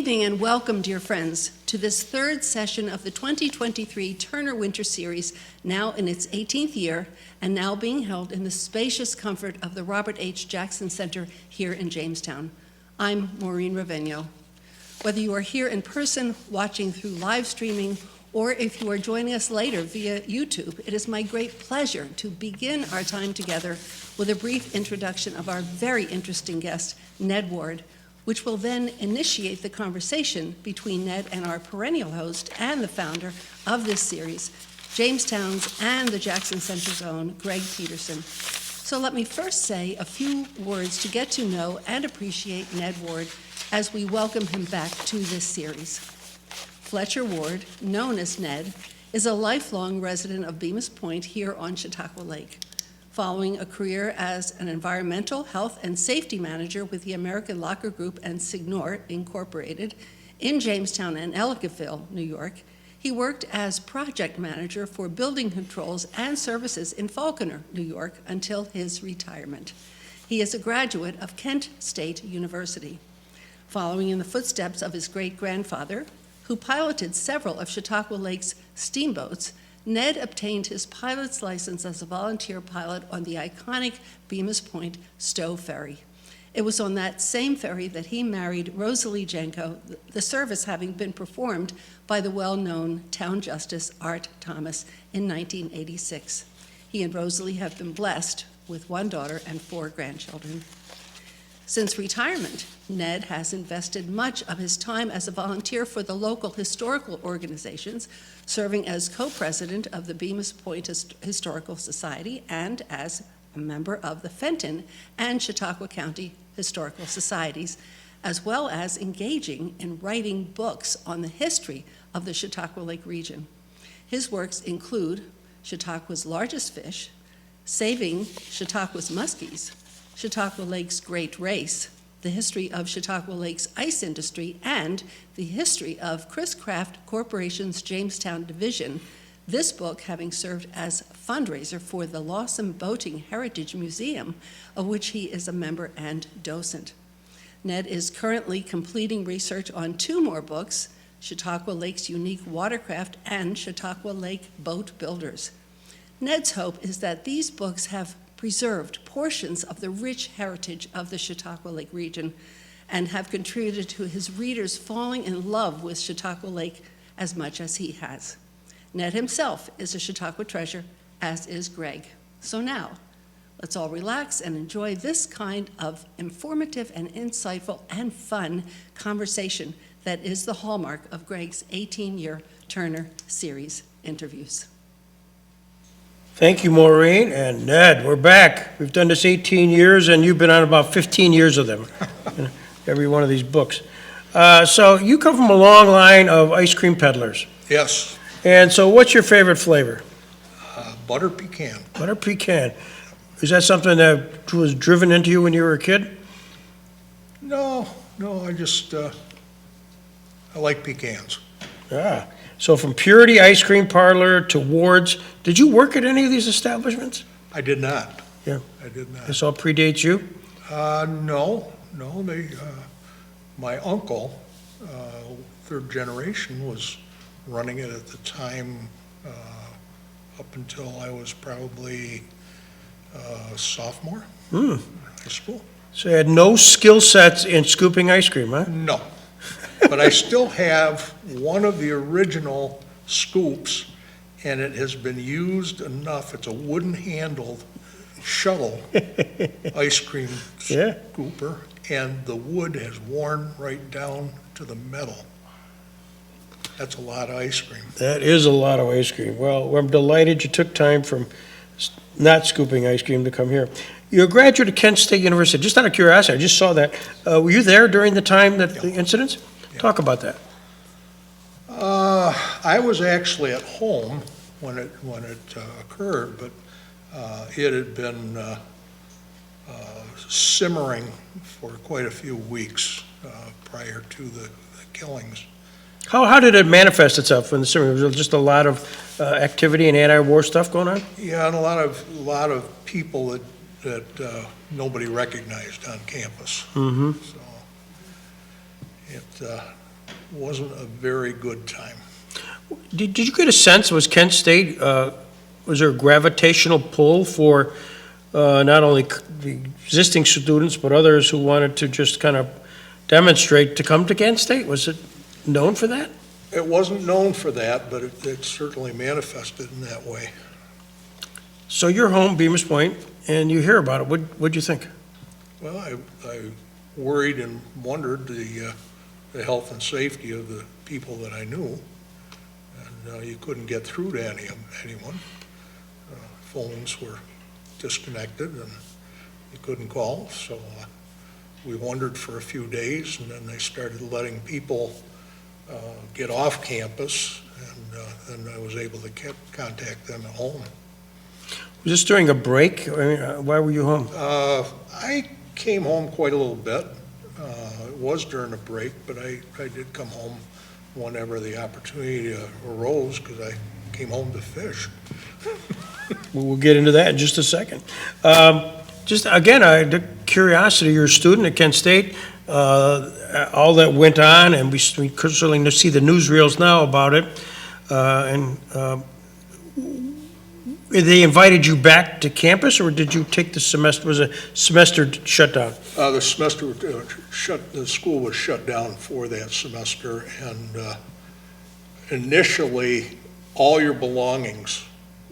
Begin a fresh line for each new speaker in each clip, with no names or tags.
evening and welcome, dear friends, to this third session of the 2023 Turner Winter Series, now in its 18th year and now being held in the spacious comfort of the Robert H. Jackson Center here in Jamestown. I'm Maureen Ravigno. Whether you are here in person watching through live streaming or if you are joining us later via YouTube, it is my great pleasure to begin our time together with a brief introduction of our very interesting guest, Ned Ward, which will then initiate the conversation between Ned and our perennial host and the founder of this series, Jamestown's and the Jackson Center's own Greg Peterson. So let me first say a few words to get to know and appreciate Ned Ward as we welcome him back to this series. Fletcher Ward, known as Ned, is a lifelong resident of Bemis Point here on Chautauqua Lake. Following a career as an environmental health and safety manager with the American Locker Group and Signor Incorporated in Jamestown and Ellicottville, New York, he worked as project manager for building controls and services in Falconer, New York, until his retirement. He is a graduate of Kent State University. Following in the footsteps of his great-grandfather, who piloted several of Chautauqua Lake's steamboats, Ned obtained his pilot's license as a volunteer pilot on the iconic Bemis Point Stowe Ferry. It was on that same ferry that he married Rosalie Jenko, the service having been performed by the well-known town justice Art Thomas in 1986. He and Rosalie have been blessed with one daughter and 4 grandchildren. Since retirement, Ned has invested much of his time as a volunteer for the local historical organizations, serving as co-president of the Bemis Point Historical Society and as a member of the Fenton and Chautauqua County Historical Societies, as well as engaging in writing books on the history of the Chautauqua Lake region. His works include Chautauqua's Largest Fish, Saving Chautauqua's Muskies, Chautauqua Lake's Great Race, the history of Chautauqua Lake's ice industry, and the history of Chris Craft Corporation's Jamestown division, this book having served as a fundraiser for the Lawson Boating Heritage Museum, of which he is a member and docent. Ned is currently completing research on 2 more books, Chautauqua Lake's Unique Watercraft and Chautauqua Lake Boat Builders. Ned's hope is that these books have preserved portions of the rich heritage of the Chautauqua Lake region and have contributed to his readers falling in love with Chautauqua Lake as much as he has. Ned himself is a Chautauqua treasure, as is Greg. So now, let's all relax and enjoy this kind of informative and insightful and fun conversation that is the hallmark of Greg's 18-year Turner Series interviews.
Thank you, Maureen. And Ned, we're back. We've done this 18 years, and you've been on about 15 years of them, every one of these books. So you come from a long line of ice cream peddlers.
Yes,
And so what's your favorite flavor?
butter pecan.
Butter pecan. Is that something that was driven into you when you were a kid?
No, I just, I like pecans.
Ah. So from Purity Ice Cream Parlor to Ward's, did you work at any of these establishments?
I did not.
Yeah.
I did not.
This all predates you?
No, they, my uncle, 3rd generation, was running it at the time, up until I was probably a sophomore in high school.
So you had no skill sets in scooping ice cream, huh?
No, but I still have one of the original scoops, and it has been used enough. It's a wooden-handled shuttle ice cream
Yeah.
scooper, and the wood has worn right down to the metal. That's a lot of ice cream.
That is a lot of ice cream. Well, I'm delighted you took time from not scooping ice cream to come here. You're a graduate of Kent State University. Just out of curiosity, I just saw that. Were you there during the time that the incidents?
Yeah.
Talk about that.
I was actually at home when it occurred, but it had been simmering for quite a few weeks prior to the killings.
How did it manifest itself in the summer? Was there just a lot of activity and anti-war stuff going on?
Yeah, and a lot of people that nobody recognized on campus.
Mm-hmm.
So it wasn't a very good time.
Did you get a sense, was Kent State, was there a gravitational pull for not only the existing students, but others who wanted to just kind of demonstrate to come to Kent State? Was it known for that?
It wasn't known for that, but it certainly manifested in that way.
So you're home, Bemis Point, and you hear about it. What'd you think?
Well, I worried and wondered the health and safety of the people that I knew. And you couldn't get through to anyone. Phones were disconnected and you couldn't call. So we wondered for a few days, and then they started letting people get off campus, and then I was able to contact them at home.
Was this during a break? I mean, why were you home?
I came home quite a little bit. It was during a break, but I did come home whenever the opportunity arose, because I came home to fish.
We'll get into that in just a second. Just again, the curiosity, you're a student at Kent State, all that went on, and we certainly see the newsreels now about it. They invited you back to campus, or did you take the semester, was a semester shut down?
The semester the school was shut down for that semester, and initially, all your belongings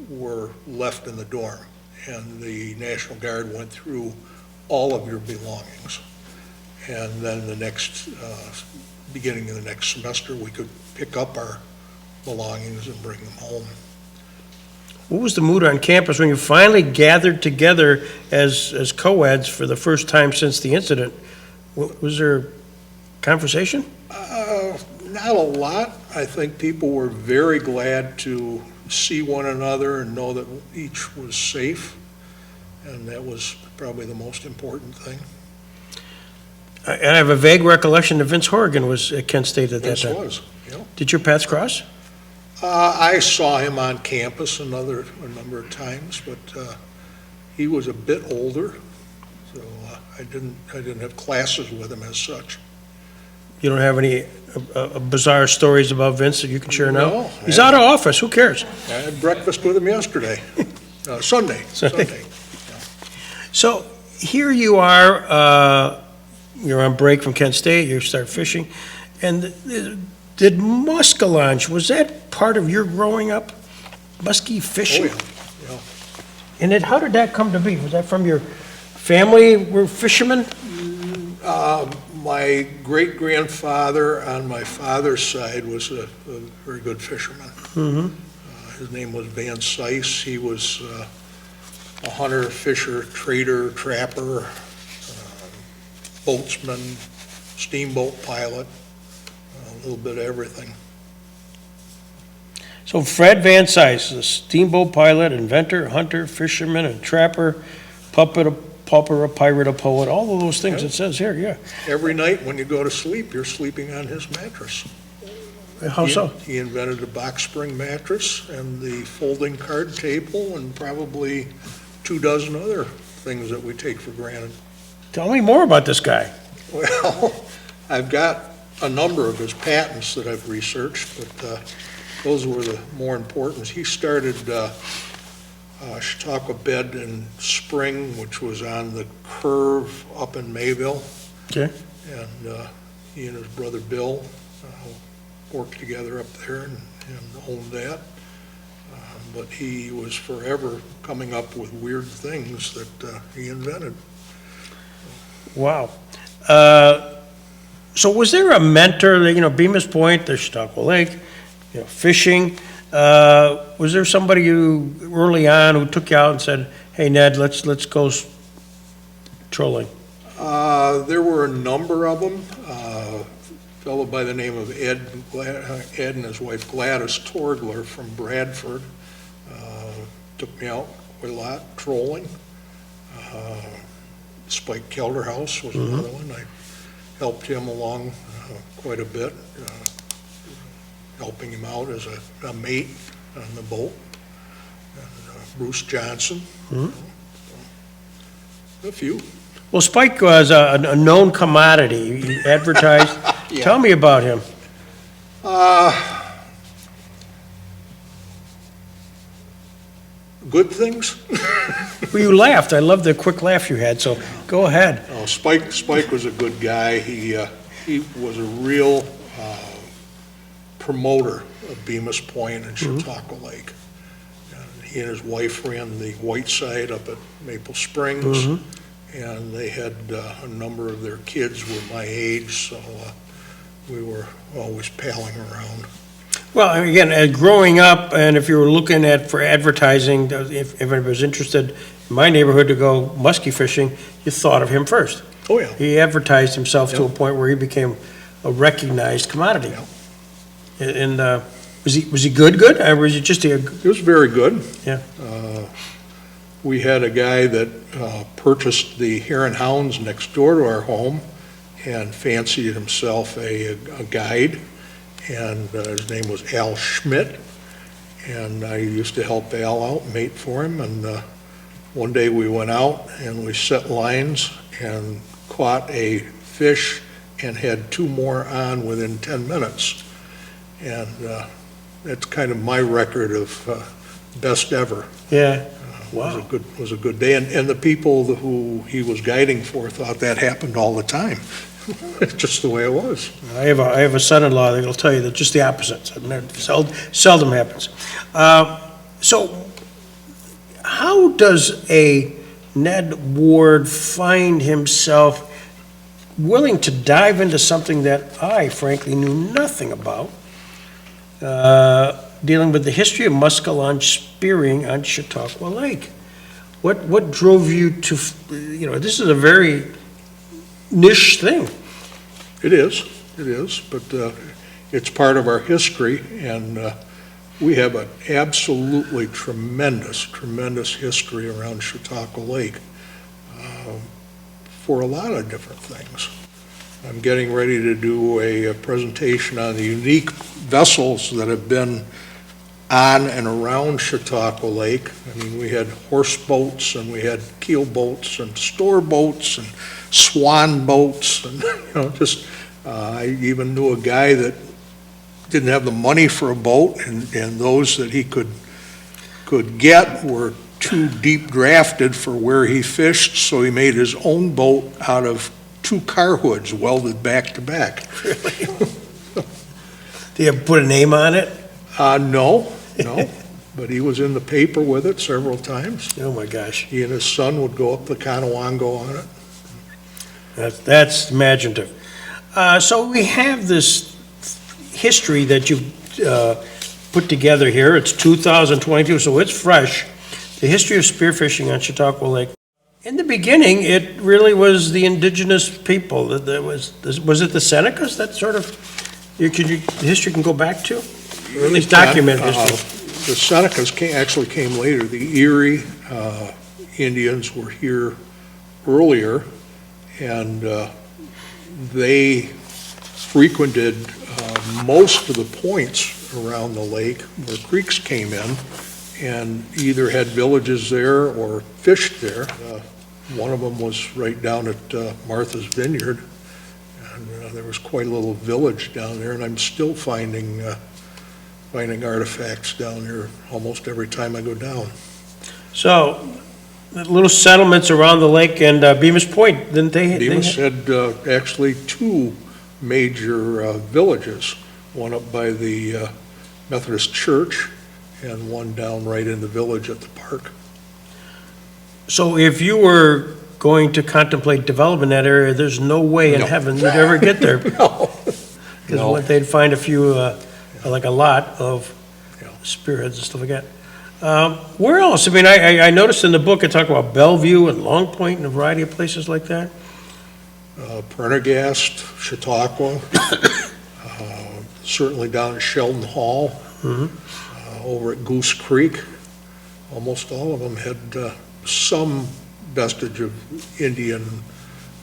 were left in the dorm, and the National Guard went through all of your belongings. And then the next, beginning of the next semester, we could pick up our belongings and bring them home.
What was the mood on campus when you finally gathered together as co-eds for the first time since the incident? Was there conversation?
Not a lot. I think people were very glad to see one another and know that each was safe, and that was probably the most important thing.
And I have a vague recollection that Vince Horrigan was at Kent State at that
Vince
time.
was, yeah.
Did your paths cross?
I saw him on campus a number of times, but he was a bit older, so I didn't have classes with him as such.
You don't have any bizarre stories about Vince that you can share now?
No.
He's out of office, who cares?
I had breakfast with him yesterday, Sunday.
So here you are, you're on break from Kent State, you start fishing, and did muskellunge, was that part of your growing up? Muskie fishing?
Oh, yeah.
And then how did that come to be? Was that from your family were fishermen?
My great-grandfather on my father's side was a very good fisherman. His name was Van Sice. He was a hunter, fisher, trader, trapper, boatsman, steamboat pilot, a little bit of everything.
So Fred Van Sice, a steamboat pilot, inventor, hunter, fisherman, and trapper, pauper, a pirate, a poet, all of those things it says here, yeah.
Every night when you go to sleep, you're sleeping on his mattress.
How so?
He invented the box spring mattress and the folding card table and probably 24 other things that we take for granted.
Tell me more about this guy.
Well, I've got a number of his patents that I've researched, but those were the more important. He started Chautauqua Bed in Spring, which was on the curve up in Mayville.
Okay.
And he and his brother Bill worked together up there and owned that. But he was forever coming up with weird things that he invented.
Wow. So was there a mentor, Bemis Point, there's Chautauqua Lake, fishing? Was there somebody who, early on, who took you out and said, hey, Ned, let's go trolling?
There were a number of them. A fellow by the name of Ed and his wife Gladys Torgler from Bradford took me out quite a lot, trolling. Spike Kelderhouse was another one. I helped him along quite a bit, helping him out as a mate on the boat. And Bruce Johnson, a few.
Well, Spike was a known commodity. He advertised.
Yeah.
Tell me about him.
Good things?
Well, you laughed. I love the quick laugh you had, so go ahead.
Oh, Spike was a good guy. He was a real promoter of Bemis Point and Chautauqua Lake. And he and his wife ran the White Side up at Maple Springs, and they had a number of their kids were my age, so we were always palling around.
Well, again, growing up, and if you were looking at for advertising, if anybody was interested in my neighborhood to go muskie fishing, you thought of him first.
Oh, yeah.
He advertised himself to a point where he became a recognized commodity.
Yeah.
And was he good, or was he just a?
It was very good.
Yeah.
We had a guy that purchased the Hare and Hounds next door to our home and fancied himself a guide, and his name was Al Schmidt, and I used to help Al out, mate for him, and one day we went out and we set lines and caught a fish and had two more on within 10 minutes. And that's kind of my record of best ever.
Yeah.
Wow. Was a good day, and the people who he was guiding for thought that happened all the time. It's just the way it was.
I have a son-in-law that'll tell you that just the opposite. Seldom happens. So, how does a Ned Ward find himself willing to dive into something that I frankly knew nothing about, dealing with the history of muskellunge spearing on Chautauqua Lake? What drove you to, this is a very niche thing.
It is, but it's part of our history, and we have an absolutely tremendous history around Chautauqua Lake for a lot of different things. I'm getting ready to do a presentation on the unique vessels that have been on and around Chautauqua Lake. I mean, we had horse boats, and we had keel boats, and store boats, and swan boats, and I even knew a guy that didn't have the money for a boat, and those that he could get were too deep drafted for where he fished, so he made his own boat out of two car hoods welded back to back.
Really? Do you put a name on it?
No, but he was in the paper with it several times.
Oh my gosh.
He and his son would go up the Conewango on it.
That's imaginative. So we have this history that you've put together here. It's 2022, so it's fresh. The history of spearfishing on Chautauqua Lake. In the beginning, it really was the indigenous people. Was it the Senecas that sort of, the history can go back to? Or at least document history?
The Senecas actually came later. The Erie Indians were here earlier, and they frequented most of the points around the lake where creeks came in, and either had villages there or fished there. One of them was right down at Martha's Vineyard, and there was quite a little village down there, and I'm still finding artifacts down there almost every time I go down.
So, the little settlements around the lake and Bemis Point, didn't they?
Bemis had actually two major villages, one up by the Methodist Church and one down right in the village at the park.
So if you were going to contemplate development in that area, there's no way in
No.
heaven you'd ever get there.
No.
Because they'd find a few, like a lot of
Yeah.
spearheads and stuff like that. Where else? I mean, I noticed in the book, it talked about Bellevue and Long Point and a variety of places like that.
Prendergast, Chautauqua, certainly down at Sheldon Hall, over at Goose Creek. Almost all of them had some vestige of Indian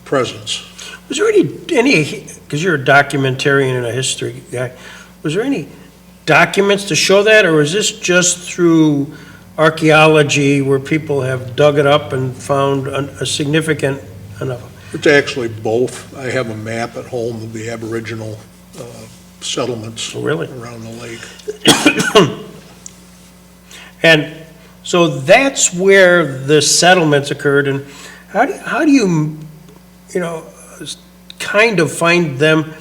presence.
Was there any, because you're a documentarian and a history guy, was there any documents to show that, or is this just through archaeology where people have dug it up and found a significant enough?
It's actually both. I have a map at home of the Aboriginal settlements
Oh, really?
around the lake.
And so that's where the settlements occurred, and how do you, kind of find them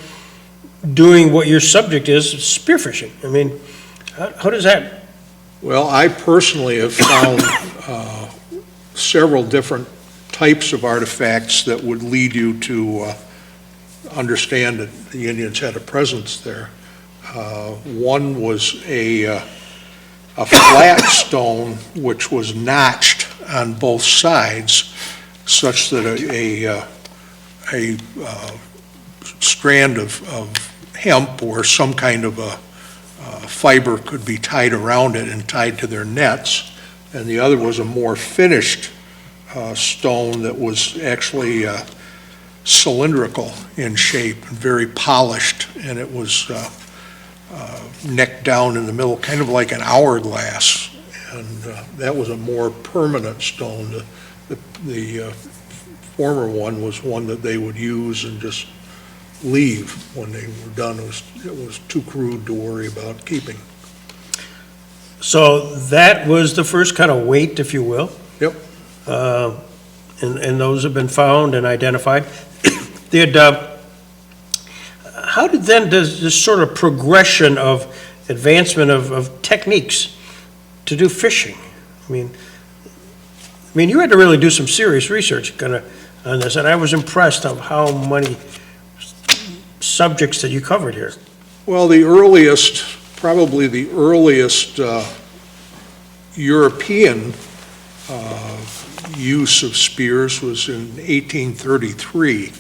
doing what your subject is, spearfishing? I mean, how does that?
Well, I personally have found several different types of artifacts that would lead you to understand that the Indians had a presence there. One was a flat stone which was notched on both sides, such that a strand of hemp or some kind of a fiber could be tied around it and tied to their nets. And the other was a more finished stone that was actually cylindrical in shape and very polished, and it was neck down in the middle, kind of like an hourglass. And that was a more permanent stone. The former one was one that they would use and just leave when they were done. It was too crude to worry about keeping.
So that was the first kind of weight, if you will?
Yep.
And those have been found and identified. How did then does this sort of progression of advancement of techniques to do fishing? I mean, you had to really do some serious research kind of on this, and I was impressed of how many subjects that you covered here.
Well, probably the earliest European use of spears was in 1833.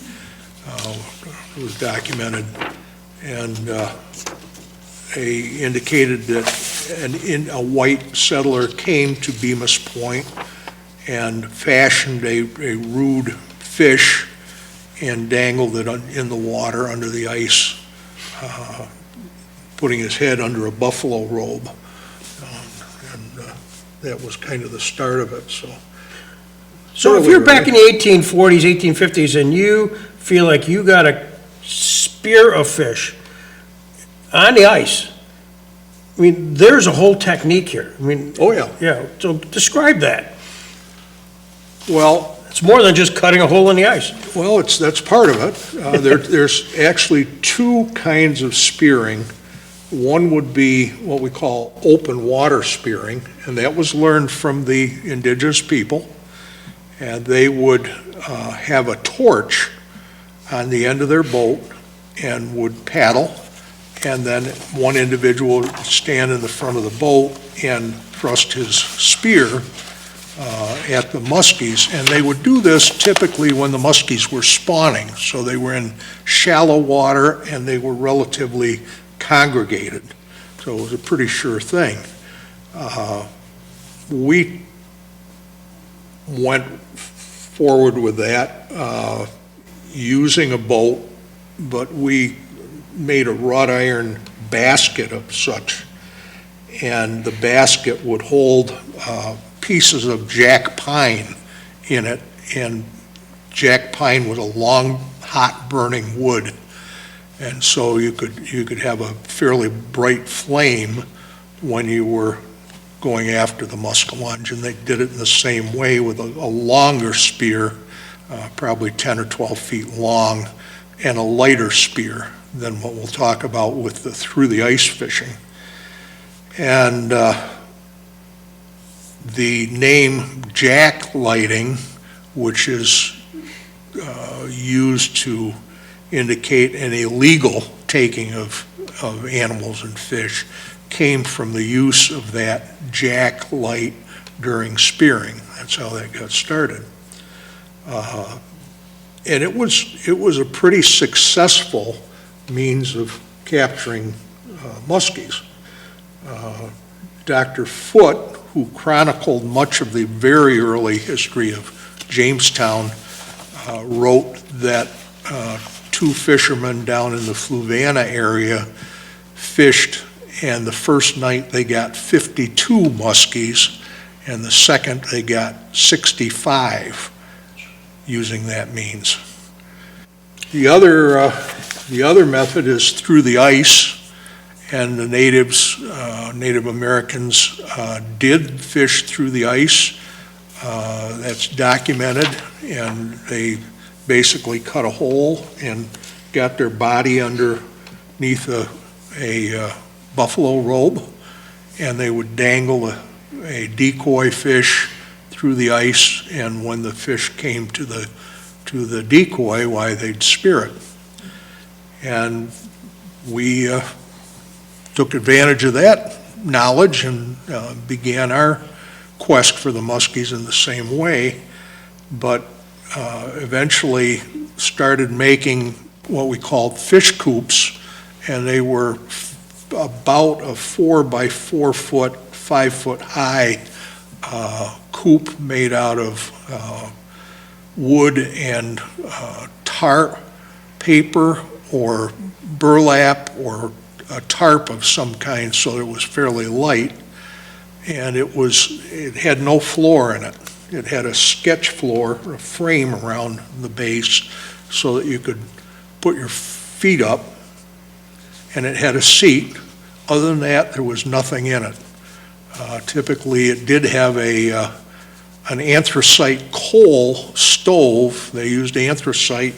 It was documented, and they indicated that a white settler came to Bemis Point and fashioned a rude fish and dangled it in the water under the ice, putting his head under a buffalo robe. And that was kind of the start of it,
So if you're back in the 1840s, 1850s, and you feel like you got a spear of fish on the ice, I mean, there's a whole technique here. I mean,
Oh, yeah.
yeah, so describe that.
Well,
It's more than just cutting a hole in the ice.
Well, that's part of it. There's actually two kinds of spearing. One would be what we call open water spearing, and that was learned from the indigenous people. And they would have a torch on the end of their boat and would paddle, and then one individual would stand in the front of the boat and thrust his spear at the muskies, and they would do this typically when the muskies were spawning, so they were in shallow water and they were relatively congregated, so it was a pretty sure thing. We went forward with that using a boat, but we made a wrought iron basket of such, and the basket would hold pieces of jack pine in it, and jack pine was a long, hot burning wood, and so you could have a fairly bright flame when you were going after the muskellunge. And they did it in the same way with a longer spear, probably 10 or 12 feet long, and a lighter spear than what we'll talk about with the through the ice fishing. And the name jack lighting, which is used to indicate an illegal taking of animals and fish, came from the use of that jack light during spearing. That's how that got started. And it was a pretty successful means of capturing muskies. Dr. Foote, who chronicled much of the very early history of Jamestown, wrote that two fishermen down in the Fluvanna area fished, and the first night they got 52 muskies, and the second they got 65 using that means. The other The other method is through the ice, and the natives, Native Americans, did fish through the ice. That's documented, and they basically cut a hole and got their body underneath a buffalo robe, and they would dangle a decoy fish through the ice, and when the fish came to the decoy, why, they'd spear it. And we took advantage of that knowledge and began our quest for the muskies in the same way, but eventually started making what we called fish coops, and they were about a 4 by 4 foot, 5 foot high coop made out of wood and tar paper or burlap or a tarp of some kind, so it was fairly light, and it had no floor in it. It had a sketch floor, a frame around the base so that you could put your feet up, and it had a seat. Other than that, there was nothing in it. Typically, it did have an anthracite coal stove. They used anthracite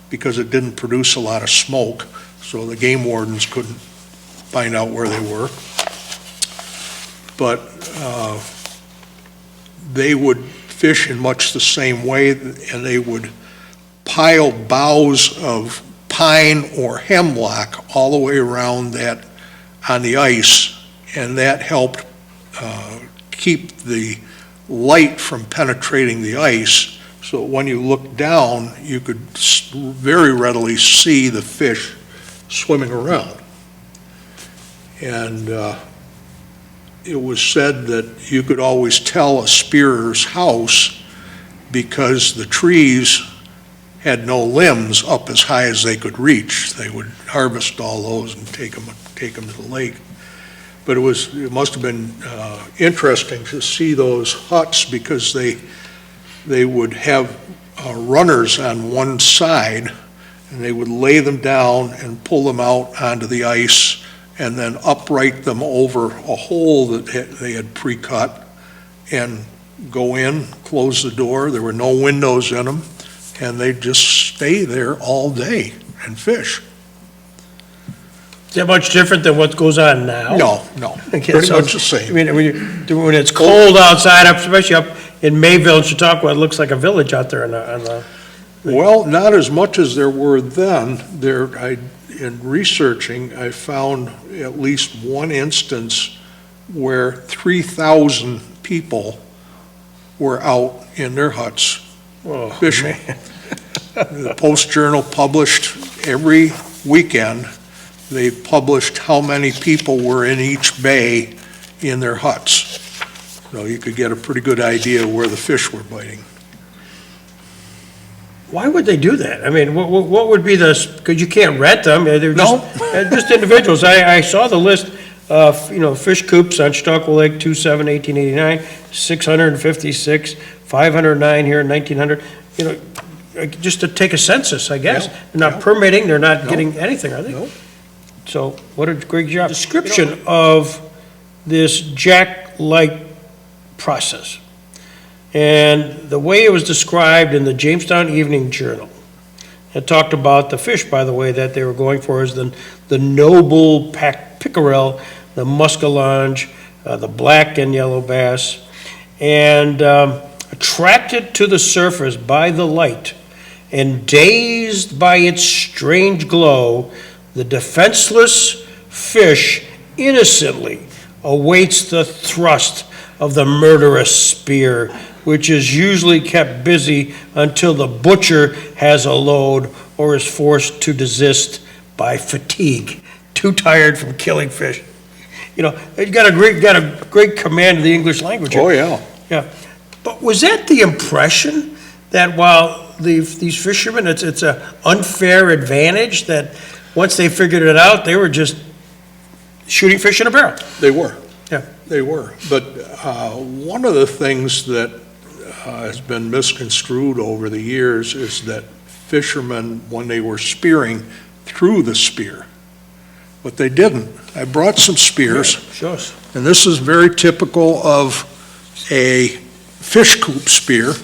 because it didn't produce a lot of smoke, so the game wardens couldn't find out where they were. But they would fish in much the same way, and they would pile boughs of pine or hemlock all the way around that on the ice, and that helped keep the light from penetrating the ice, so when you looked down, you could very readily see the fish swimming around. And it was said that you could always tell a spearer's house because the trees had no limbs up as high as they could reach. They would harvest all those and take them to the lake. But it must have been interesting to see those huts because they would have runners on one side, and they would lay them down and pull them out onto the ice and then upright them over a hole that they had pre-cut and go in, close the door. There were no windows in them, and they'd just stay there all day and fish.
Is that much different than what goes on now?
No,
Okay,
pretty
so,
much the same.
I mean, when it's cold outside, especially up in Mayville and Chautauqua, it looks like a village out there on the.
Well, not as much as there were then. In researching, I found at least one instance where 3,000 people were out in their huts fishing. The Post-Journal published every weekend. They published how many people were in each bay in their huts. So you could get a pretty good idea where the fish were biting.
Why would they do that? I mean, what would be because you can't rent them, they're just individuals. I saw the list of, fish coops on Chautauqua Lake, 1889, 656, 509 here in 1900, just to take a census, I guess.
Yeah.
They're not permitting, they're not getting anything, are they?
No.
So what a great job. Description of this jack-like process. And the way it was described in the Jamestown Evening Journal, it talked about the fish, by the way, that they were going for is the noble pickerel, the muskellunge, the black and yellow bass, and attracted to the surface by the light and dazed by its strange glow, the defenseless fish innocently awaits the thrust of the murderous spear, which is usually kept busy until the butcher has a load or is forced to desist by fatigue, too tired from killing fish. You got a great command of the English language.
Oh, yeah.
Yeah. But was that the impression that while these fishermen, it's an unfair advantage that once they figured it out, they were just shooting fish in a barrel?
They were.
Yeah.
They were. But one of the things that has been misconstrued over the years is that fishermen, when they were spearing, through the spear. But they didn't. I brought some spears,
Show us.
and this is very typical of a fish coop spear,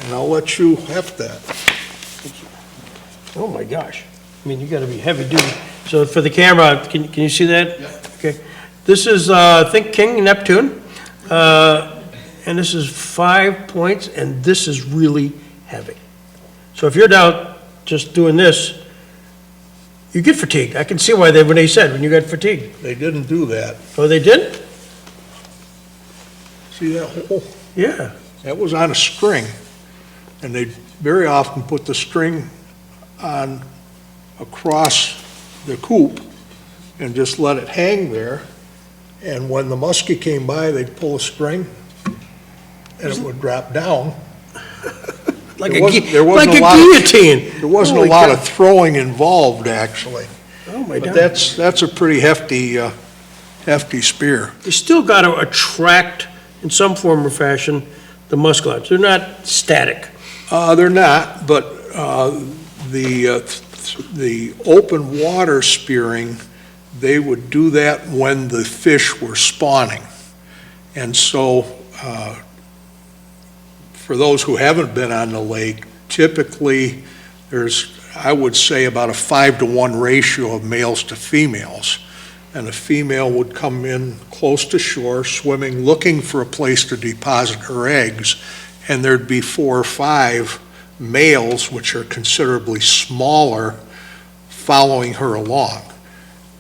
and I'll let you heft that.
Oh, my gosh. I mean, you gotta be heavy duty. So for the camera, can you see that?
Yeah.
Okay. This is, Think King Neptune. And this is 5 points, and this is really heavy. So if you're down just doing this, you get fatigued. I can see why when they said, when you got fatigued.
They didn't do that.
Oh, they did?
See that hole?
Yeah.
That was on a string, and they very often put the string on across the coop and just let it hang there, and when the muskie came by, they'd pull a string, and it would drop down.
Like
There
a
wasn't- there wasn't
like
a
a
lot of-
guillotine.
There wasn't a
Holy
lot
cow.
of throwing involved, actually,
Oh, my
but
God.
that's a pretty hefty spear.
You still got to attract, in some form or fashion, the muscles. They're not static.
They're not, but the open water spearing, they would do that when the fish were spawning. And so, for those who haven't been on the lake, typically, there's, I would say, about a 5-to-1 ratio of males to females. And a female would come in close to shore, swimming, looking for a place to deposit her eggs, and there'd be 4 or 5 males, which are considerably smaller, following her along.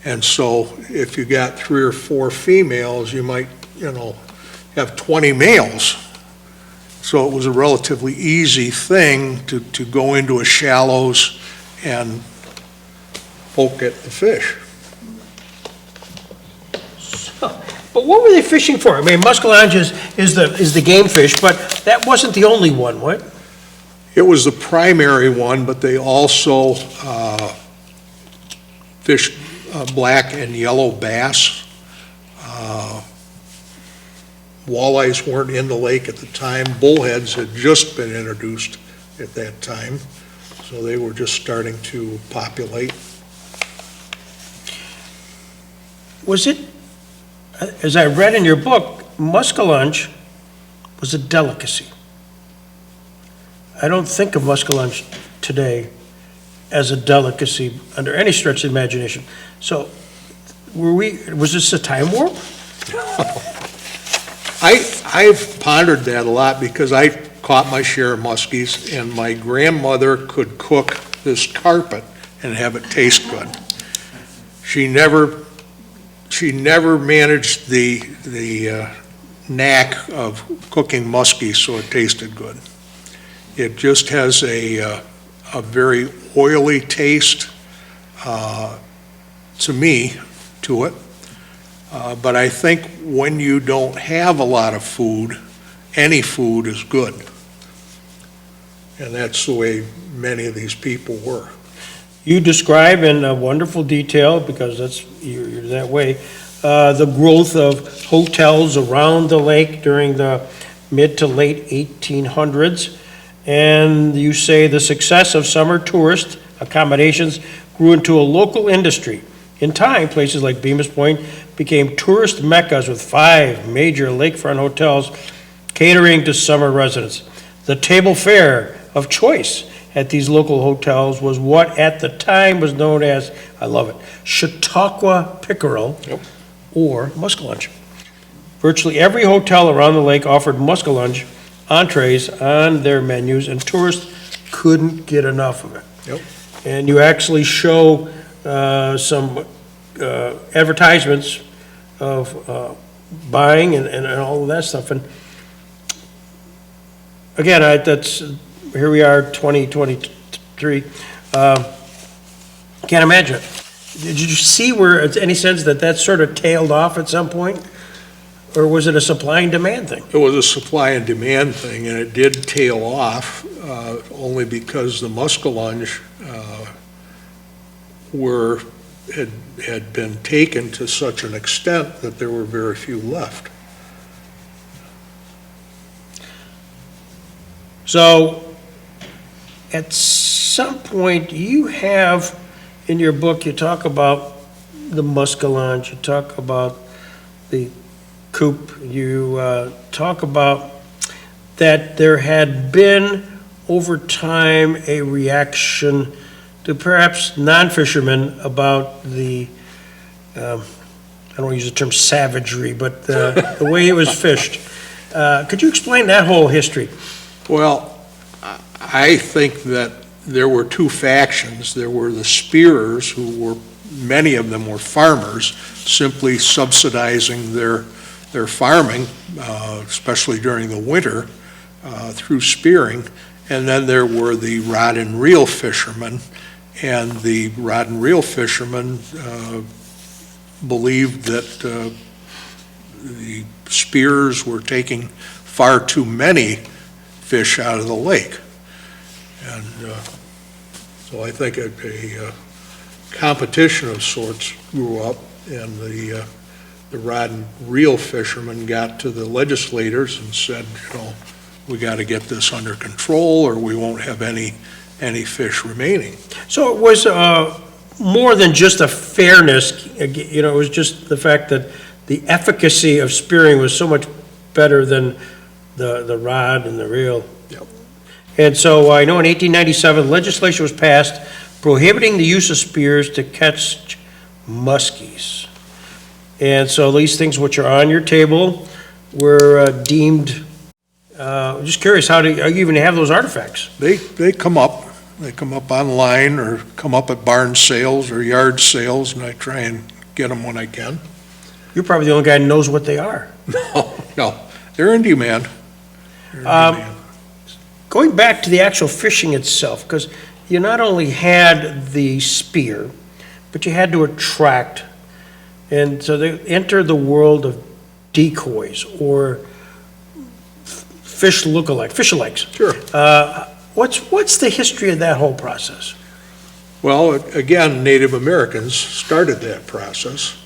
And so if you got 3 or 4 females, you might, have 20 males. So it was a relatively easy thing to go into a shallows and poke at the fish.
But what were they fishing for? I mean, muskellunge is the game fish, but that wasn't the only one, what?
It was the primary one, but they also fished black and yellow bass. Walleyes weren't in the lake at the time. Bullheads had just been introduced at that time, so they were just starting to populate.
Was it, as I read in your book, muskellunge was a delicacy. I don't think of muskellunge today as a delicacy under any stretch of the imagination. So, was this a time warp?
I've pondered that a lot because I caught my share of muskies, and my grandmother could cook this carpet and have it taste good. She never managed the knack of cooking muskies so it tasted good. It just has a very oily taste to me, to it. But I think when you don't have a lot of food, any food is good. And that's the way many of these people were.
You describe in wonderful detail, because you're that way, the growth of hotels around the lake during the mid to late 1800s. And you say the success of summer tourist accommodations grew into a local industry. In time, places like Bemis Point became tourist meccas with 5 major lakefront hotels catering to summer residents. The table fare of choice at these local hotels was what at the time was known as, I love it, Chautauqua pickerel,
Yep.
or muskellunge. Virtually every hotel around the lake offered muskellunge entrees on their menus, and tourists couldn't get enough of it.
Yep.
And you actually show some advertisements of buying and all of that stuff. And again, here we are, 2023. Can't imagine it. Did you see where it's any sense that sort of tailed off at some point? Or was it a supply and demand thing?
It was a supply and demand thing, and it did tail off only because the muskellunge had been taken to such an extent that there were very few left.
So, at some point, you have in your book, you talk about the muskellunge, you talk about the coop, you talk about that there had been over time a reaction to perhaps non-fishermen about the, I don't want to use the term savagery, but the way it was fished. Could you explain that whole history?
Well, I think that there were two factions. There were the spearers, who were, many of them were farmers, simply subsidizing their farming, especially during the winter, through spearing. And then there were the rod and reel fishermen, and the rod and reel fishermen believed that the spearers were taking far too many fish out of the lake. And so I think a competition of sorts grew up, and the rod and reel fishermen got to the legislators and said, we got to get this under control, or we won't have any fish remaining.
So it was more than just a fairness, it was just the fact that the efficacy of spearing was so much better than the rod and the reel.
Yep.
And so I know in 1897, legislation was passed prohibiting the use of spears to catch muskies. And so these things which are on your table were deemed, I'm just curious, how do you even have those artifacts?
They come up. They come up online or come up at barn sales or yard sales, and I try and get them when I can.
You're probably the only guy who knows what they are.
No, they're in demand. They're in demand.
Going back to the actual fishing itself, because you not only had the spear, but you had to attract. And so they entered the world of decoys or fish alikes.
Sure.
What's the history of that whole process?
Well, again, Native Americans started that process,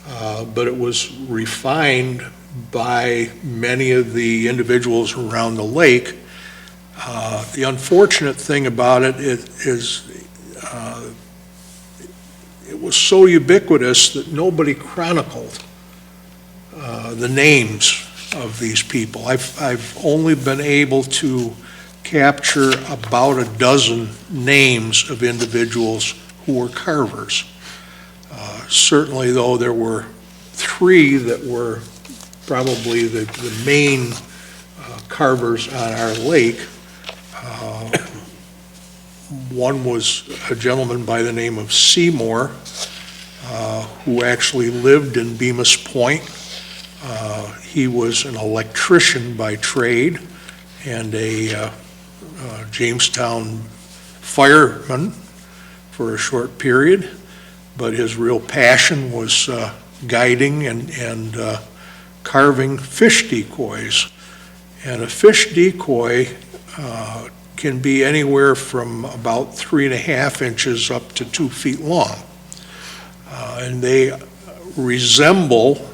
but it was refined by many of the individuals around the lake. The unfortunate thing about it is it was so ubiquitous that nobody chronicled the names of these people. I've only been able to capture about a dozen names of individuals who were carvers. Certainly, though, there were three that were probably the main carvers on our lake. One was a gentleman by the name of Seymour, who actually lived in Bemis Point. He was an electrician by trade and a Jamestown fireman for a short period, but his real passion was guiding and carving fish decoys. And a fish decoy can be anywhere from about 3.5 inches up to 2 feet long. And they resemble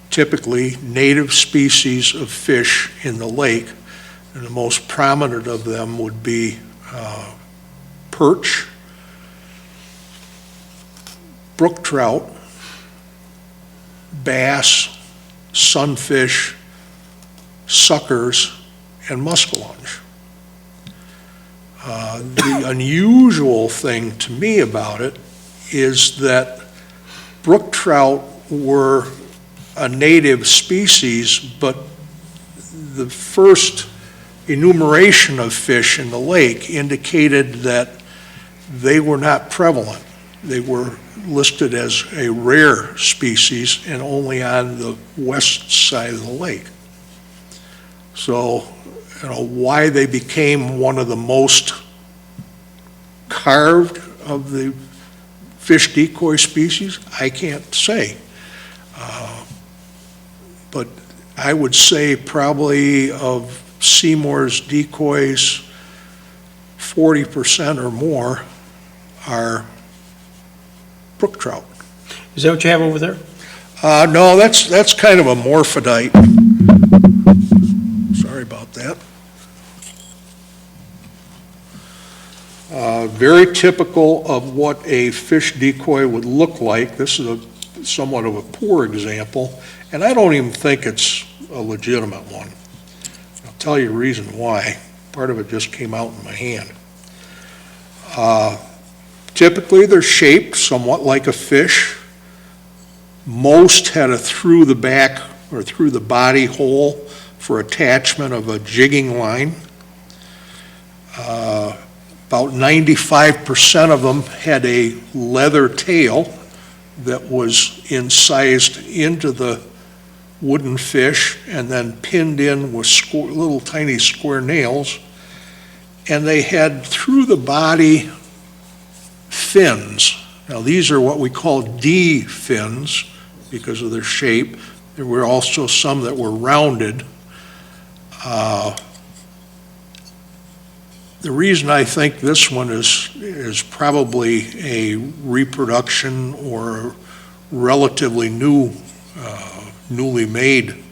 typically native species of fish in the lake. And the most prominent of them would be perch, brook trout, bass, sunfish, suckers, and muskellunge. The unusual thing to me about it is that brook trout were a native species, but the first enumeration of fish in the lake indicated that they were not prevalent. They were listed as a rare species and only on the west side of the lake. So, why they became one of the most carved of the fish decoy species, I can't say. But I would say probably of Seymour's decoys, 40% or more are brook trout.
Is that what you have over there?
No, that's kind of a morphodite. Sorry about that. Very typical of what a fish decoy would look like. This is somewhat of a poor example, and I don't even think it's a legitimate one. I'll tell you a reason why. Part of it just came out in my hand. Typically, they're shaped somewhat like a fish. Most had a through the back or through the body hole for attachment of a jigging line. About 95% of them had a leather tail that was incised into the wooden fish and then pinned in with little tiny square nails. And they had through the body fins. Now these are what we call D fins because of their shape. There were also some that were rounded. The reason I think this one is probably a reproduction or relatively newly made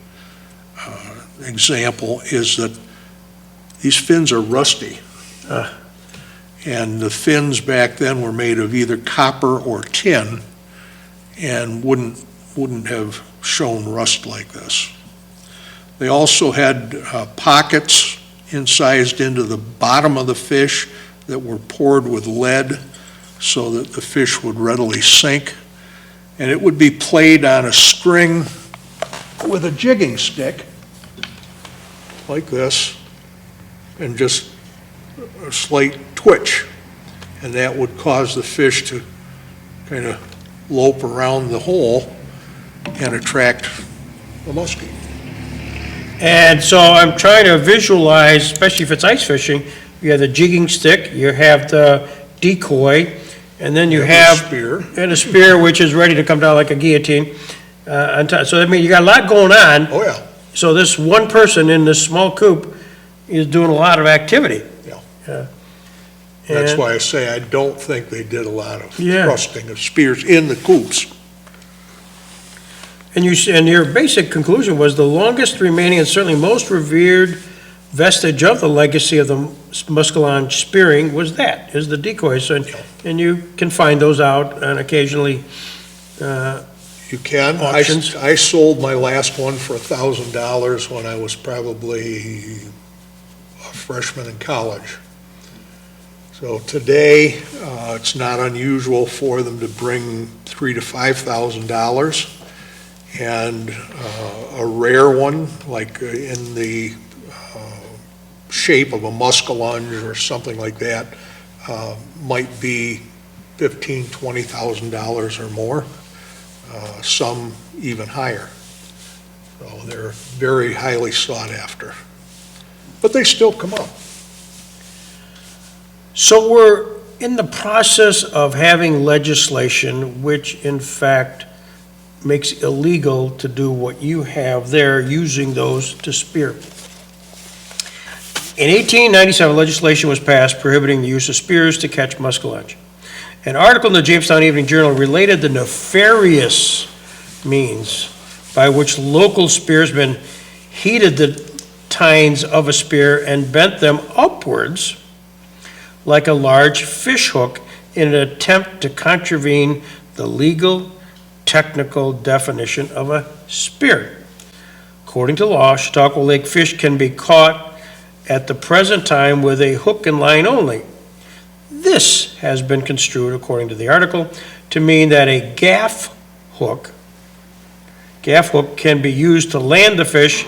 example is that these fins are rusty. And the fins back then were made of either copper or tin and wouldn't have shown rust like this. They also had pockets incised into the bottom of the fish that were poured with lead so that the fish would readily sink. And it would be played on a string with a jigging stick like this and just a slight twitch. And that would cause the fish to kind of lope around the hole and attract the muskie.
And so I'm trying to visualize, especially if it's ice fishing, you have the jigging stick, you have the decoy, and then you have
spear.
And a spear, which is ready to come down like a guillotine. On top. So I mean, you got a lot going on.
Oh, yeah.
So this one person in this small coop is doing a lot of activity.
Yeah. That's
And-
why I say I don't think they did a lot of
Yeah.
thrusting of spears in the coops.
And your basic conclusion was the longest remaining and certainly most revered vestige of the legacy of the Muscalon spearing was the decoys. And you can find those out and occasionally,
You can.
Auctions.
I sold my last one for $1,000 when I was probably a freshman in college. So today, it's not unusual for them to bring $3,000 to $5,000. And a rare one, like in the shape of a muskellunge or something like that, might be $15,000, $20,000 or more, some even higher. So they're very highly sought after. But they still come up.
so we're in the process of having legislation which in fact makes illegal to do what you have there, using those to spear. In 1897, legislation was passed prohibiting the use of spears to catch muskellunge. An article in the Jamestown Evening Journal related the nefarious means by which local spearsmen heated the tines of a spear and bent them upwards like a large fish hook in an attempt to contravene the legal technical definition of a spear. According to law, Chautauqua Lake fish can be caught at the present time with a hook and line only. This has been construed, according to the article, to mean that a gaff hook can be used to land the fish,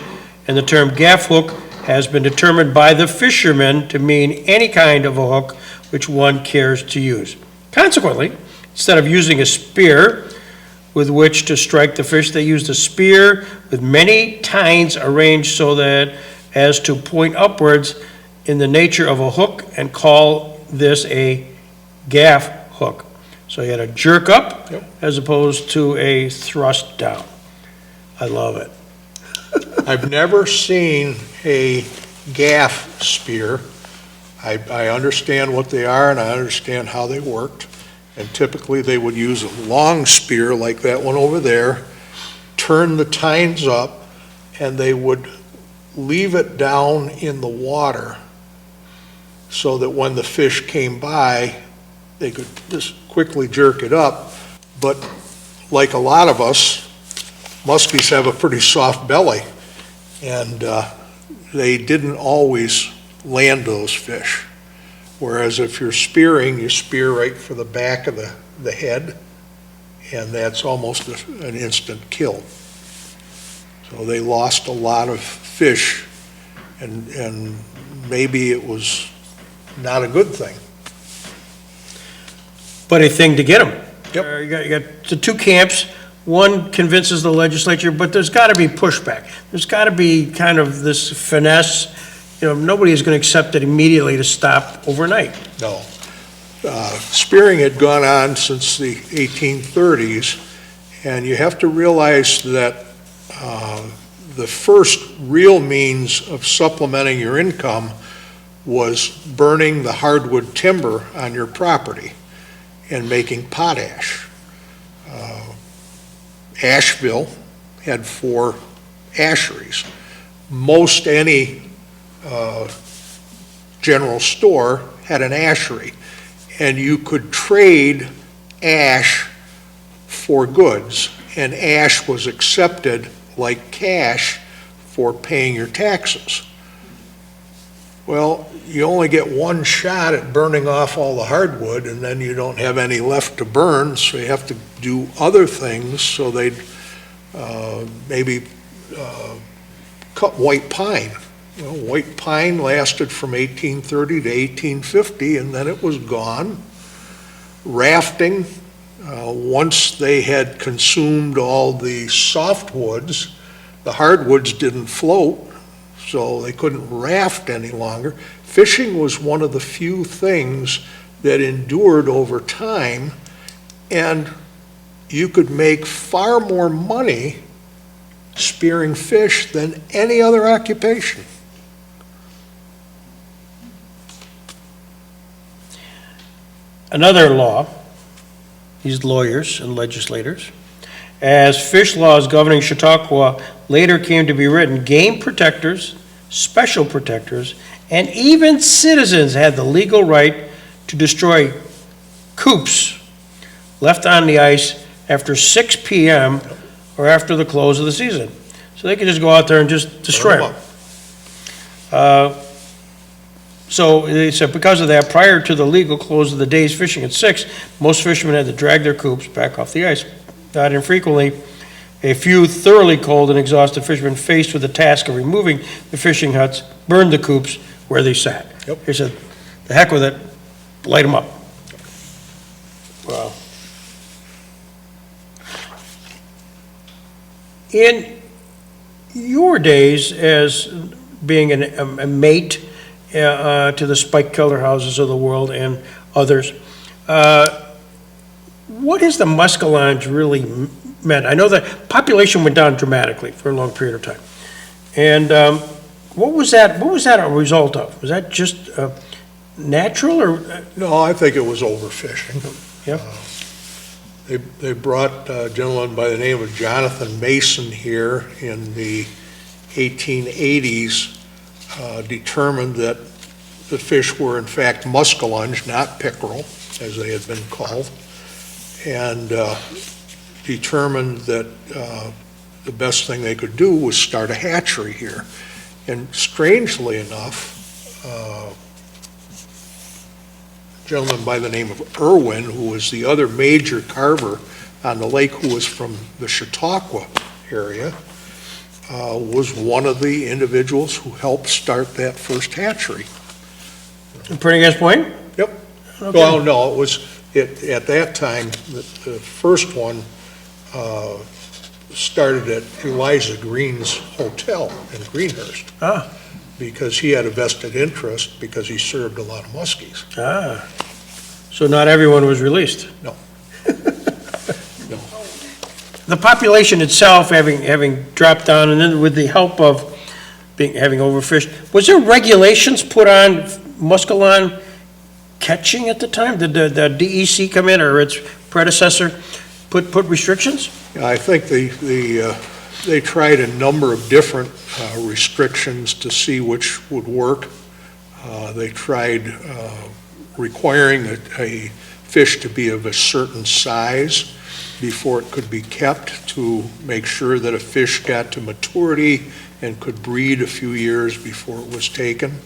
and the term gaff hook has been determined by the fishermen to mean any kind of a hook which one cares to use. Consequently, instead of using a spear with which to strike the fish, they used a spear with many tines arranged so that as to point upwards in the nature of a hook, and call this a gaff hook. So you had a jerk up as opposed to a thrust down. I love it.
I've never seen a gaff spear. I understand what they are and I understand how they worked. And typically they would use a long spear like that one over there, turn the tines up, and they would leave it down in the water so that when the fish came by, they could just quickly jerk it up. But like a lot of us, muskies have a pretty soft belly, and they didn't always land those fish. Whereas if you're spearing, you spear right for the back of the head, and that's almost an instant kill. So they lost a lot of fish, and maybe it was not a good thing.
But a thing to get them.
Yep.
You got the two camps. One convinces the legislature, but there's got to be pushback. There's got to be kind of this finesse. Nobody is going to accept it immediately to stop overnight.
No. Spearing had gone on since the 1830s, and you have to realize that the first real means of supplementing your income was burning the hardwood timber on your property and making potash. Asheville had 4 asheries. Most any general store had an ashery, and you could trade ash for goods, and ash was accepted like cash for paying your taxes. Well, you only get one shot at burning off all the hardwood, and then you don't have any left to burn, so you have to do other things. So they'd maybe cut white pine. White pine lasted from 1830 to 1850, and then it was gone. Rafting, once they had consumed all the softwoods, the hardwoods didn't float, so they couldn't raft any longer. Fishing was one of the few things that endured over time, and you could make far more money spearing fish than any other occupation.
Another law, these lawyers and legislators, as fish laws governing Chautauqua later came to be written, game protectors, special protectors, and even citizens had the legal right to destroy coops left on the ice after 6 p.m. or after the close of the season. So they could just go out there and just destroy them. So they said because of that, prior to the legal close of the day's fishing at 6, most fishermen had to drag their coops back off the ice. Not infrequently, a few thoroughly cold and exhausted fishermen faced with the task of removing the fishing huts burned the coops where they sat.
Yep.
They said, the heck with it, light them up. Wow. In your days as being a mate to the spike killer houses of the world and others, what has the muskellunge really meant? I know that population went down dramatically for a long period of time. And what was that a result of? Was that just natural or?
No, I think it was overfishing.
Yeah.
They brought a gentleman by the name of Jonathan Mason here in the 1880s, determined that the fish were in fact muskellunge, not pickerel, as they had been called, and determined that the best thing they could do was start a hatchery here. And strangely enough, a gentleman by the name of Irwin, who was the other major carver on the lake, who was from the Chautauqua area, was one of the individuals who helped start that first hatchery.
Pretty Gas Point?
Yep.
Okay.
Well, no, it was, at that time, the first one started at Eliza Green's hotel in Greenhurst.
Ah.
Because he had a vested interest, because he served a lot of muskies.
Ah. So not everyone was released?
No. No.
The population itself having dropped down, and then with the help of having overfished, was there regulations put on muskellunge catching at the time? Did the DEC come in, or its predecessor put restrictions?
I think they tried a number of different restrictions to see which would work. They tried requiring a fish to be of a certain size before it could be kept to make sure that a fish got to maturity and could breed a few years before it was taken.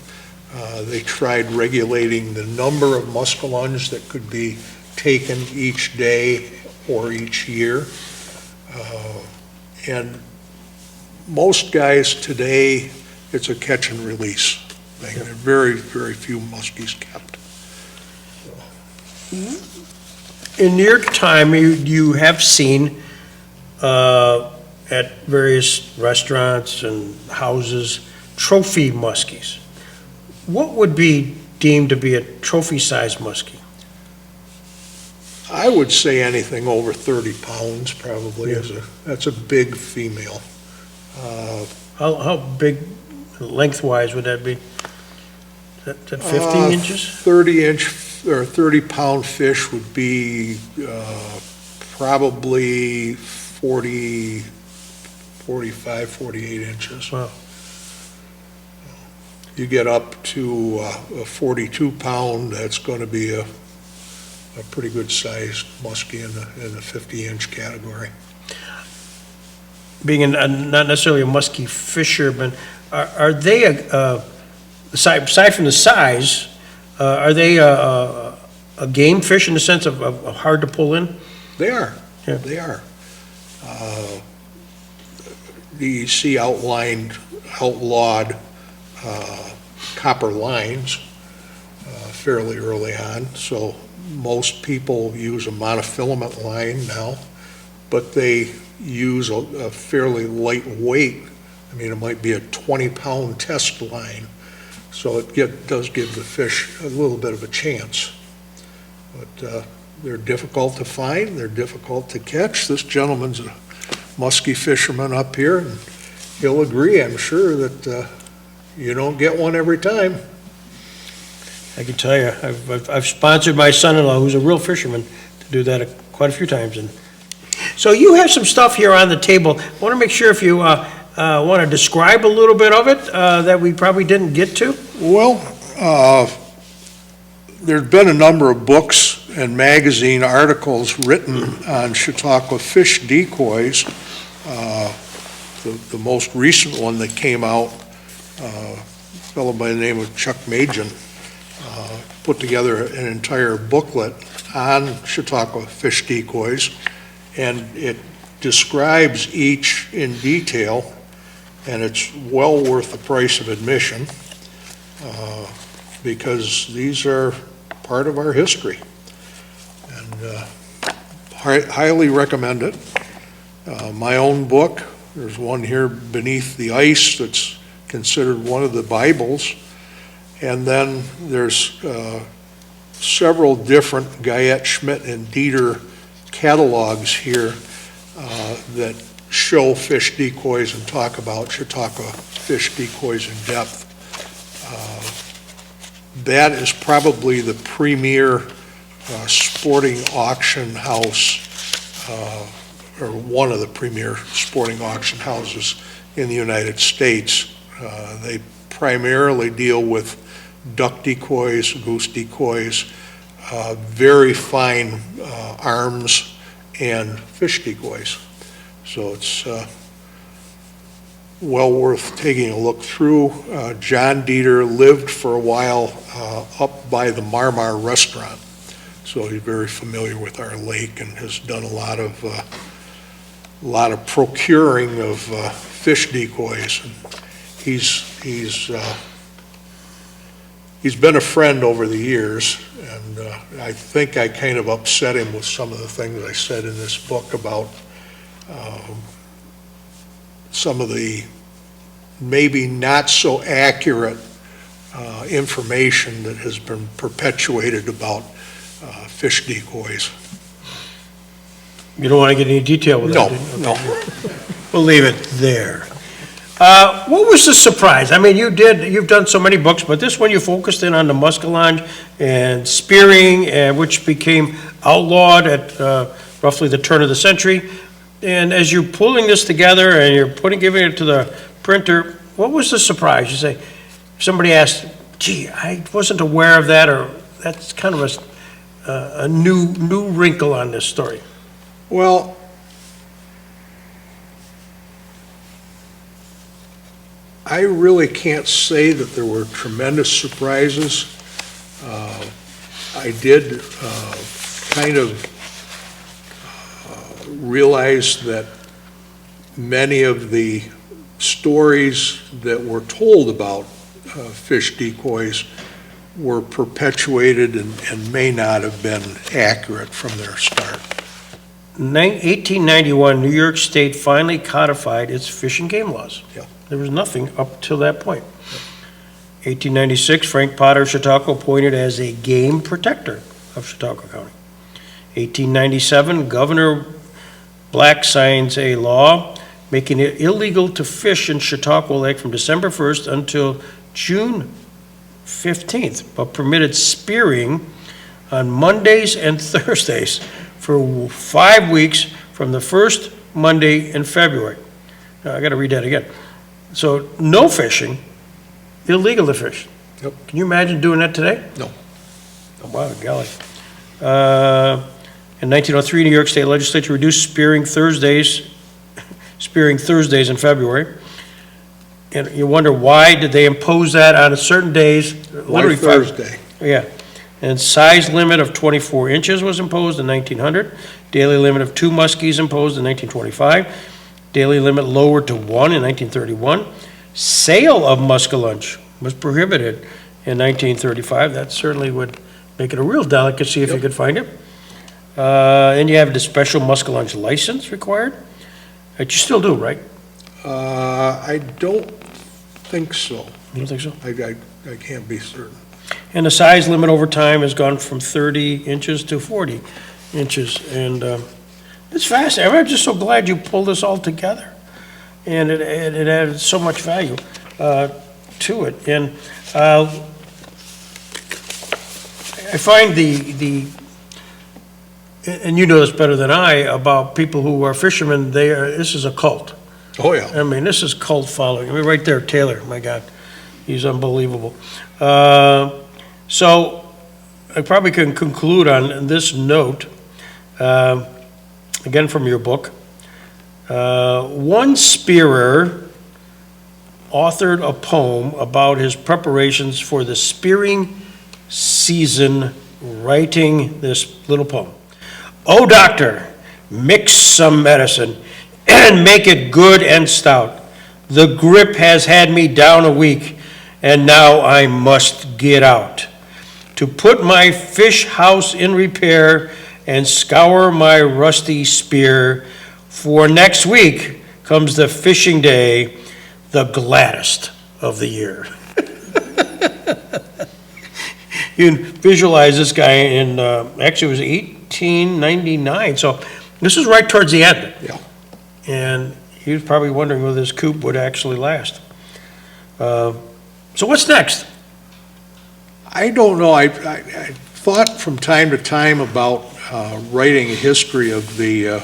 They tried regulating the number of muskellunge that could be taken each day or each year. And most guys today, it's a catch and release thing. There are very, very few muskies kept.
In your time, you have seen at various restaurants and houses, trophy muskies. What would be deemed to be a trophy-sized muskie?
I would say anything over 30 pounds probably that's a big female.
How big lengthwise would that be? Is that 15 inches?
30-inch or 30-pound fish would be probably 40, 45, 48 inches.
Wow.
You get up to a 42-pound, that's going to be a pretty good-sized muskie in the 50-inch category.
Being not necessarily a muskie fisherman, are they, aside from the size, are they a game fish in the sense of hard to pull in?
They are.
Yeah.
They are. You see outlawed copper lines fairly early on, so most people use a monofilament line now, but they use a fairly lightweight. I mean, it might be a 20-pound test line, so it does give the fish a little bit of a chance. But they're difficult to find, they're difficult to catch. This gentleman's a muskie fisherman up here, and he'll agree, I'm sure, that you don't get one every time.
I can tell you, I've sponsored my son-in-law, who's a real fisherman, to do that quite a few times. And so you have some stuff here on the table. I want to make sure if you want to describe a little bit of it that we probably didn't get to.
Well, there's been a number of books and magazine articles written on Chautauqua fish decoys. The most recent one that came out, a fellow by the name of Chuck Majan put together an entire booklet on Chautauqua fish decoys, and it describes each in detail, and it's well worth the price of admission because these are part of our history. And highly recommend it. My own book, there's one here, Beneath the Ice, that's considered one of the Bibles. And then there's several different Guyette, Schmidt, and Dieter catalogs here that show fish decoys and talk about Chautauqua fish decoys in depth. That is probably the premier sporting auction house, or one of the premier sporting auction houses in the United States. They primarily deal with duck decoys, goose decoys, very fine arms, and fish decoys. So it's well worth taking a look through. John Dieter lived for a while up by the Marmar restaurant, so he's very familiar with our lake and has done a lot of procuring of fish decoys. And he's been a friend over the years, and I think I kind of upset him with some of the things I said in this book about some of the maybe not so accurate information that has been perpetuated about fish decoys.
You don't want to get any detail with that, do you?
No.
We'll leave it there. What was the surprise? I mean, you've done so many books, but this one you focused in on the muskellunge and spearing, which became outlawed at roughly the turn of the century. And as you're pulling this together and you're giving it to the printer, what was the surprise? You say, if somebody asked, gee, I wasn't aware of that, or that's kind of a new wrinkle on this story.
Well, I really can't say that there were tremendous surprises. I did kind of realize that many of the stories that were told about fish decoys were perpetuated and may not have been accurate from their start.
1891, New York State finally codified its fish and game laws.
Yeah.
There was nothing up till that point. 1896, Frank Potter of Chautauqua appointed as a game protector of Chautauqua County. 1897, Governor Black signs a law making it illegal to fish in Chautauqua Lake from December 1st until June 15th, but permitted spearing on Mondays and Thursdays for 5 weeks from the first Monday in February. Now, I got to read that again. So, no fishing, illegal to fish.
Yep.
Can you imagine doing that today?
No.
Oh, wow, golly. In 1903, New York State Legislature reduced spearing Thursdays in February. And you wonder, why did they impose that on certain days?
Why
Literally
Thursday?
Yeah. And size limit of 24 inches was imposed in 1900. Daily limit of 2 muskies imposed in 1925. Daily limit lowered to 1 in 1931. Sale of muskellunge was prohibited in 1935. That certainly would make it a real delicacy if you could find it. And you have the special muskellunge license required, that you still do, right?
I don't think so.
You don't think so?
I can't be certain.
And the size limit over time has gone from 30 inches to 40 inches. And it's fascinating. I'm just so glad you pulled this all together. And it added so much value to it. And I find and you know this better than I, about people who are fishermen, this is a cult.
Oh, yeah.
I mean, this is cult following. I mean, right there, Taylor, my God, he's unbelievable. So I probably can conclude on this note, again from your book. One spearer authored a poem about his preparations for the spearing season, writing this little poem. Oh, doctor, mix some medicine and make it good and stout. The grip has had me down a week, and now I must get out to put my fish house in repair and scour my rusty spear, for next week comes the fishing day, the gladdest of the year. You can visualize this guy in, actually it was 1899, so this is right towards the end.
Yeah.
And he was probably wondering whether this coop would actually last. So what's next?
I don't know. I thought from time to time about writing a history of the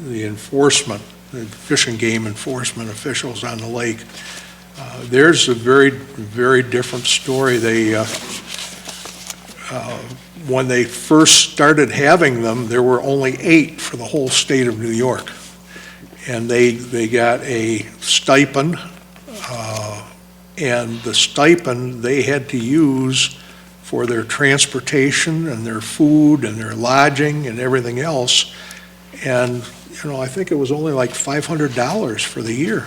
enforcement, the fish and game enforcement officials on the lake. There's a very, very different story. When they first started having them, there were only 8 for the whole state of New York. And they got a stipend, and the stipend they had to use for their transportation and their food and their lodging and everything else. And, I think it was only like $500 for the year.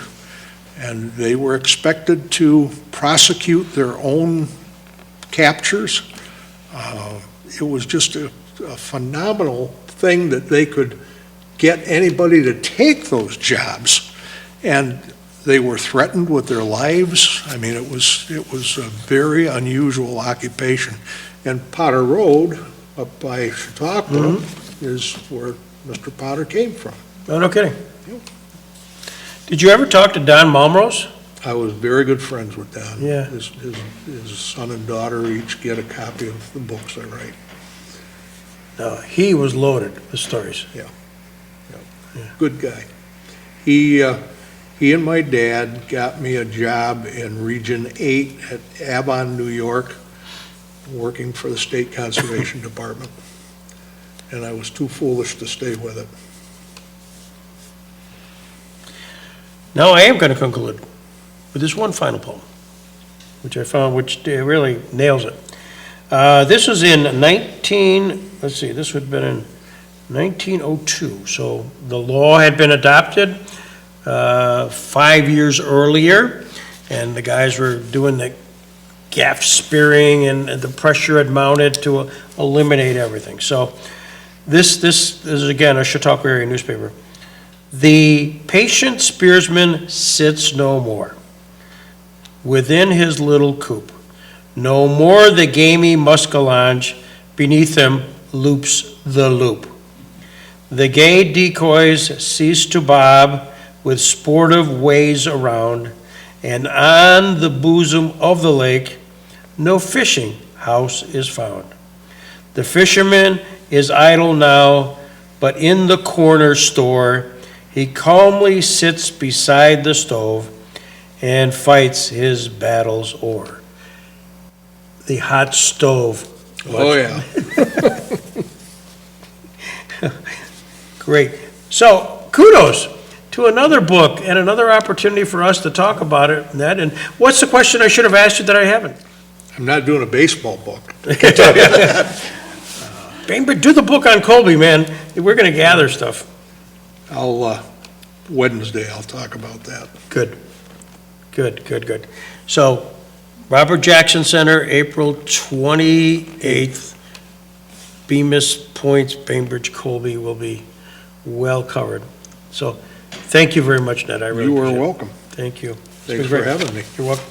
And they were expected to prosecute their own captures. It was just a phenomenal thing that they could get anybody to take those jobs, and they were threatened with their lives. I mean, it was a very unusual occupation. And Potter Road, up by Chautauqua, is where Mr. Potter came from.
Oh, no kidding. Did you ever talk to Don Malmrose?
I was very good friends with Don.
Yeah.
His son and daughter each get a copy of the books I write.
No, he was loaded with stories.
Good guy. He He and my dad got me a job in Region 8 at Avon, New York, working for the State Conservation Department. And I was too foolish to stay with it.
Now I am going to conclude with this one final poem, which I found, which really nails it. This was in this would have been in 1902. So the law had been adopted 5 years earlier, and the guys were doing the gaff spearing, and the pressure had mounted to eliminate everything. So this is, again, a Chautauqua area newspaper. The patient spearsman sits no more within his little coop. No more the gamey muskellunge beneath him loops the loop. The gay decoys cease to bob with sportive ways around, and on the bosom of the lake no fishing house is found. The fisherman is idle now, but in the corner store he calmly sits beside the stove and fights his battles o'er. The hot stove.
Oh, yeah.
Great. So kudos to another book and another opportunity for us to talk about it, Ned. And what's the question I should have asked you that I haven't?
I'm not doing a baseball book.
Bainbridge, do the book on Colby, man. We're going to gather stuff.
Wednesday, I'll talk about that.
Good. So, Robert Jackson Center, April 28th. Bemis Points, Bainbridge, Colby will be well covered. So, thank you very much, Ned. I really
You
appreciate
are
it.
welcome.
Thank you.
Thanks for having me.
You're welcome.